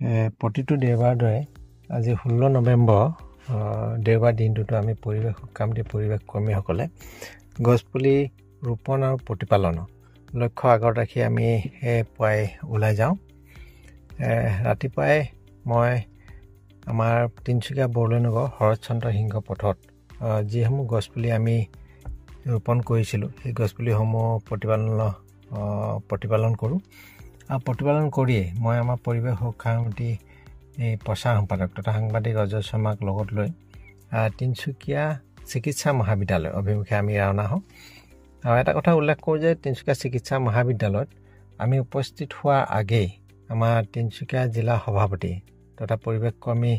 প্ৰতিটো দেওবাৰ দৰে আজি 16 নৱেম্বৰ দেওবাৰ দিনটোতো আমি পৰিৱেশ সকামতি পৰিৱেশ কৰ্মীসকলে গছপুলি ৰোপণ আৰু প্ৰতিপালনৰ লক্ষ্য আগত ৰাখি আমি পুৱাই ওলাই যাওঁ। ৰাতিপুৱাই মই আমাৰ তিনিচুকীয়া বৰলৈ নগৰ শৰৎচন্দ্ৰ সিংহ পথত যিসমূহ গছপুলি আমি ৰোপণ কৰিছিলোঁ সেই গছপুলিসমূহ প্ৰতিপালন কৰোঁ। আৰু প্ৰতিপালন কৰিয়ে মই আমাৰ পৰিৱেশ সকামতি এই প্ৰচাৰ সম্পাদক তথা সাংবাদিক অজয় শৰ্মাক লগত লৈ তিনিচুকীয়া চিকিৎসা মহাবিদ্যালয় অভিমুখে আমি ৰাওনা হওঁ। আৰু এটা কথা উল্লেখ কৰোঁ যে তিনিচুকীয়া চিকিৎসা মহাবিদ্যালয়ত আমি উপস্থিত হোৱাৰ আগেই আমাৰ তিনিচুকীয়া জিলা সভাপতি তথা পৰিৱেশ কৰ্মী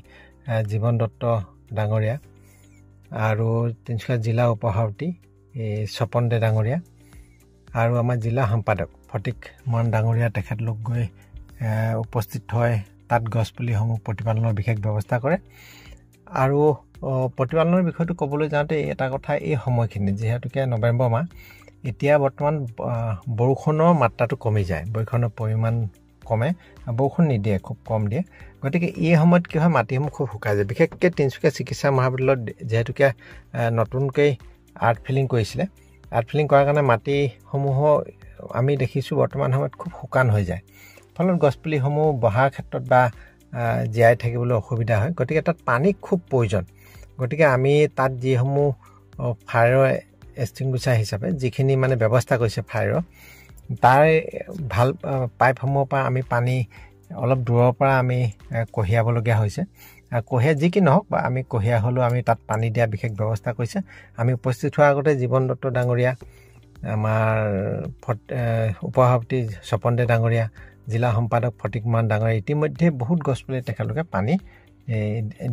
জীৱন দত্ত ডাঙৰীয়া আৰু তিনিচুকীয়া জিলা উপসভাপতি স্বপন দে ডাঙৰীয়া আৰু আমাৰ জিলা সম্পাদক ফটিক মৰাণ ডাঙৰীয়া তেখেতলোক গৈ উপস্থিত হয় তাত গছপুলিসমূহ প্ৰতিপালনৰ বিশেষ ব্যৱস্থা কৰে। আৰু প্ৰতিপালনৰ বিষয়টো ক'বলৈ যাওঁতে এটা কথা, এই সময়খিনি যিহেতুকে নৱেম্বৰ মাহ, এতিয়া বৰ্তমান বৰষুণৰ মাত্ৰাটো কমি যায়, বৰষুণৰ পৰিমাণ কমে, বৰষুণ নিদিয়ে, খুব কম দিয়ে। গতিকে এই সময়ত কি হয়, মাটিসমূহ খুব শুকাই যায়। বিশেষকৈ তিনিচুকীয়া চিকিৎসা মহাবিদ্যালয়ত যিহেতুকে নতুনকৈ আৰ্ট ফিলিং কৰিছিলে, আৰ্ট ফিলিং কৰাৰ কাৰণে মাটিসমূহ আমি দেখিছোঁ বৰ্তমান সময়ত খুব শুকান হৈ যায়। ফলত গছপুলিসমূহ বহাৰ ক্ষেত্ৰত বা জীয়াই থাকিবলৈ অসুবিধা হয়। গতিকে তাত পানী খুব প্ৰয়োজন। গতিকে আমি তাত যিসমূহ ফায়াৰ এক্সটিংগুইচাৰ হিচাপে যিখিনি মানে ব্যৱস্থা কৰিছে ফায়াৰৰ, তাৰ ভাল পাইপসমূহৰ পৰা আমি পানী অলপ দূৰৰ পৰা আমি কঢ়িয়াবলগীয়া হৈছে। কঢ়িয়াই যি কি নহওক বা আমি কঢ়িয়াই হ'লেও আমি তাত পানী দিয়া বিশেষ ব্যৱস্থা কৰিছে। আমি উপস্থিত হোৱাৰ আগতে জীৱন দত্ত ডাঙৰীয়া, আমাৰ উপসভাপতি স্বপন দে ডাঙৰীয়া, জিলা সম্পাদক ফটিক মৰাণ ডাঙৰীয়া ইতিমধ্যে বহুত গছপুলি তেখেতলোকে পানী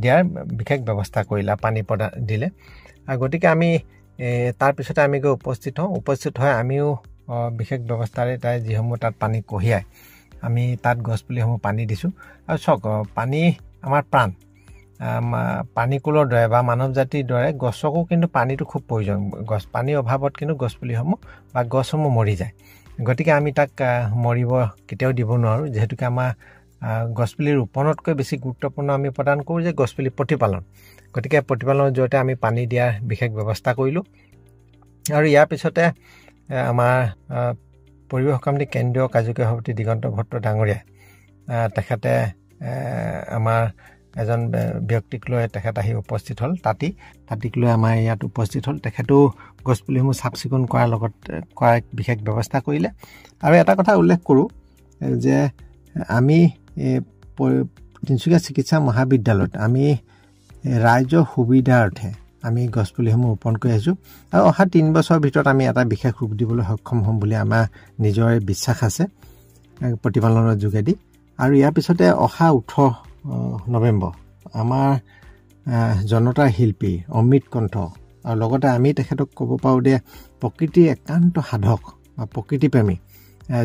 দিয়াৰ বিশেষ ব্যৱস্থা কৰিলে, পানী দিলে। গতিকে আমি তাৰপিছতে আমি গৈ উপস্থিত হৈ আমিও বিশেষ ব্যৱস্থাৰে তাই যিসমূহ তাত পানী কঢ়িয়াই আমি তাত গছপুলিসমূহ পানী দিছোঁ। আৰু চাওক, পানী আমাৰ প্ৰাণ, পানীকুলৰ দৰে বা মানৱ জাতিৰ দৰে গছকো কিন্তু পানীটো খুব প্ৰয়োজন। পানীৰ অভাৱত কিন্তু গছপুলিসমূহ বা গছসমূহ মৰি যায়। গতিকে আমি তাক মৰিব কেতিয়াও দিব নোৱাৰোঁ। যিহেতুকে আমাৰ গছপুলি ৰোপণতকৈ বেছি গুৰুত্বপূৰ্ণ আমি প্ৰদান কৰোঁ যে গছপুলি প্ৰতিপালন। গতিকে প্ৰতিপালনৰ জৰিয়তে আমি পানী দিয়াৰ বিশেষ ব্যৱস্থা কৰিলোঁ। আৰু ইয়াৰ পিছতে আমাৰ পৰিৱেশ সকামতি কেন্দ্ৰীয় কাৰ্যকৰী সভাপতি দিগন্ত ভট্ট ডাঙৰীয়াই তেখেতে আমাৰ এজন ব্যক্তিক লৈ তেখেত আহি উপস্থিত হ'ল, তাঁতিক লৈ আমাৰ ইয়াত উপস্থিত হ'ল। তেখেতেও গছপুলিসমূহ চাফ চিকুণ কৰাৰ বিশেষ ব্যৱস্থা কৰিলে। আৰু এটা কথা উল্লেখ কৰোঁ যে আমি তিনিচুকীয়া চিকিৎসা মহাবিদ্যালয়ত আমি ৰাইজৰ সুবিধাৰ্থে আমি গছপুলিসমূহ ৰোপণ কৰি আহিছোঁ। আৰু অহা 3 বছৰৰ ভিতৰত আমি এটা বিশেষ ৰূপ দিবলৈ সক্ষম হ'ম বুলি আমাৰ নিজৰে বিশ্বাস আছে প্ৰতিপালনৰ যোগেদি। আৰু ইয়াৰ পিছতে অহা 18 নৱেম্বৰ আমাৰ জনতাৰ শিল্পী অমৃত কণ্ঠ, আৰু লগতে আমি তেখেতক ক'ব পাৰোঁ যে প্ৰকৃতিৰ একান্ত সাধক বা প্ৰকৃতিপ্ৰেমী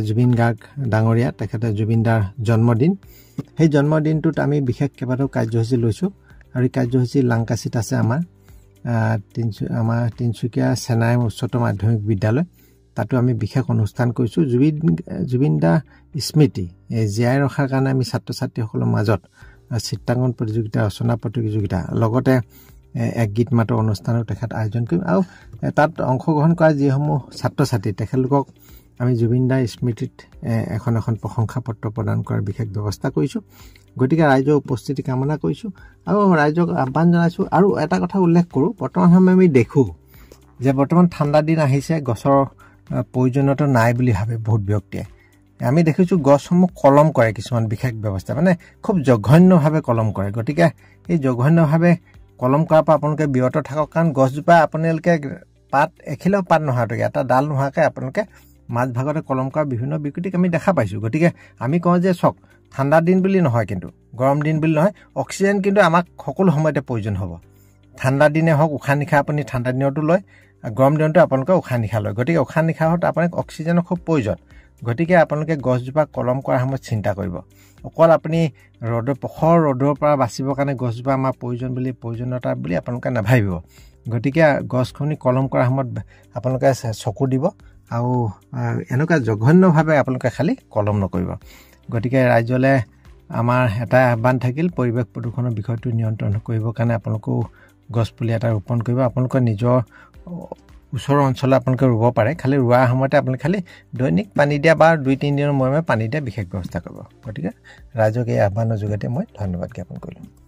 জুবিন গাৰ্গ ডাঙৰীয়া, তেখেতে জুবিন দাৰ জন্মদিন। সেই জন্মদিনটোত আমি বিশেষ কেইবাটাও কাৰ্যসূচী লৈছোঁ। আৰু এই কাৰ্যসূচী লাংকাচিত আছে আমাৰ তিনিচুকীয়া চেনাই উচ্চতৰ মাধ্যমিক বিদ্যালয়। তাতো আমি বিশেষ অনুষ্ঠান কৰিছোঁ। জুবিন দাৰ স্মৃতি জীয়াই ৰখাৰ কাৰণে আমি ছাত্ৰ ছাত্ৰীসকলৰ মাজত চিত্ৰাংকন প্ৰতিযোগিতা, ৰচনা প্ৰতিযোগিতা, লগতে এক গীত মাতৰ অনুষ্ঠানো তেখেত আয়োজন কৰিম। আৰু তাত অংশগ্ৰহণ কৰা যিসমূহ ছাত্ৰ ছাত্ৰী, তেখেতলোকক আমি জুবিন দাৰ স্মৃতিত এখন প্ৰশংসা পত্ৰ প্ৰদান কৰাৰ বিশেষ ব্যৱস্থা কৰিছোঁ। গতিকে ৰাইজৰ উপস্থিতি কামনা কৰিছোঁ আৰু ৰাইজক আহ্বান জনাইছোঁ। আৰু এটা কথা উল্লেখ কৰোঁ, বৰ্তমান সময় আমি দেখোঁ যে বৰ্তমান ঠাণ্ডা দিন আহিছে, গছৰ প্ৰয়োজনীয়তা নাই বুলি ভাবে বহুত ব্যক্তিয়ে। আমি দেখিছোঁ গছসমূহ কলম কৰে, কিছুমান বিশেষ ব্যৱস্থা, মানে খুব জঘন্যভাৱে কলম কৰে। গতিকে এই জঘন্যভাৱে কলম কৰাৰ পৰা আপোনালোকে বিৰত থাকক। কাৰণ গছজোপা আপোনালোকে এখিলাও পাত নোহোৱাকৈ, এটা ডাল নোহোৱাকৈ আপোনালোকে মাজভাগতে কলম কৰা বিভিন্ন বিকৃতিক আমি দেখা পাইছোঁ। গতিকে আমি কওঁ যে চাওক, ঠাণ্ডা দিন বুলি নহয়, কিন্তু গৰম দিন বুলি নহয়, অক্সিজেন কিন্তু আমাক সকলো সময়তে প্ৰয়োজন হ'ব। ঠাণ্ডা দিনে হওক, উশাহ নিশাহ আপুনি ঠাণ্ডা দিনতো লয়, গৰম দিনতো আপোনালোকে উশাহ নিশাহ লয়। গতিকে উশাহ নিশাহত আপোনাক অক্সিজেনৰ খুব প্ৰয়োজন। গতিকে আপোনালোকে গছজোপা কলম কৰাৰ সময়ত চিন্তা কৰিব। অকল আপুনি প্ৰখৰ ৰ'দৰ পৰা বাচিবৰ কাৰণে গছজোপা আমাৰ প্ৰয়োজনীয়তা বুলি আপোনালোকে নাভাবিব। গতিকে গছখিনি কলম কৰাৰ সময়ত আপোনালোকে চকু দিব আৰু এনেকুৱা জঘন্যভাৱে আপোনালোকে খালি কলম নকৰিব। গতিকে ৰাইজলৈ আমাৰ এটা আহ্বান থাকিল পৰিৱেশ প্ৰদূষণৰ বিষয়টো নিয়ন্ত্ৰণ কৰিবৰ কাৰণে আপোনালোকেও গছপুলি এটা ৰোপণ কৰিব আপোনালোকৰ নিজৰ ওচৰৰ অঞ্চলত আপোনালোকে ৰুব পাৰে খালি ৰোৱাৰ সময়তে আপোনালোকে খালি দৈনিক পানী দিয়া বা 2-3 দিনৰ মূৰে মূৰে পানী দিয়া বিশেষ ব্যৱস্থা কৰিব গতিকে ৰাইজক এই আহ্বানৰ যোগেদি মই ধন্যবাদ জ্ঞাপন কৰিলোঁ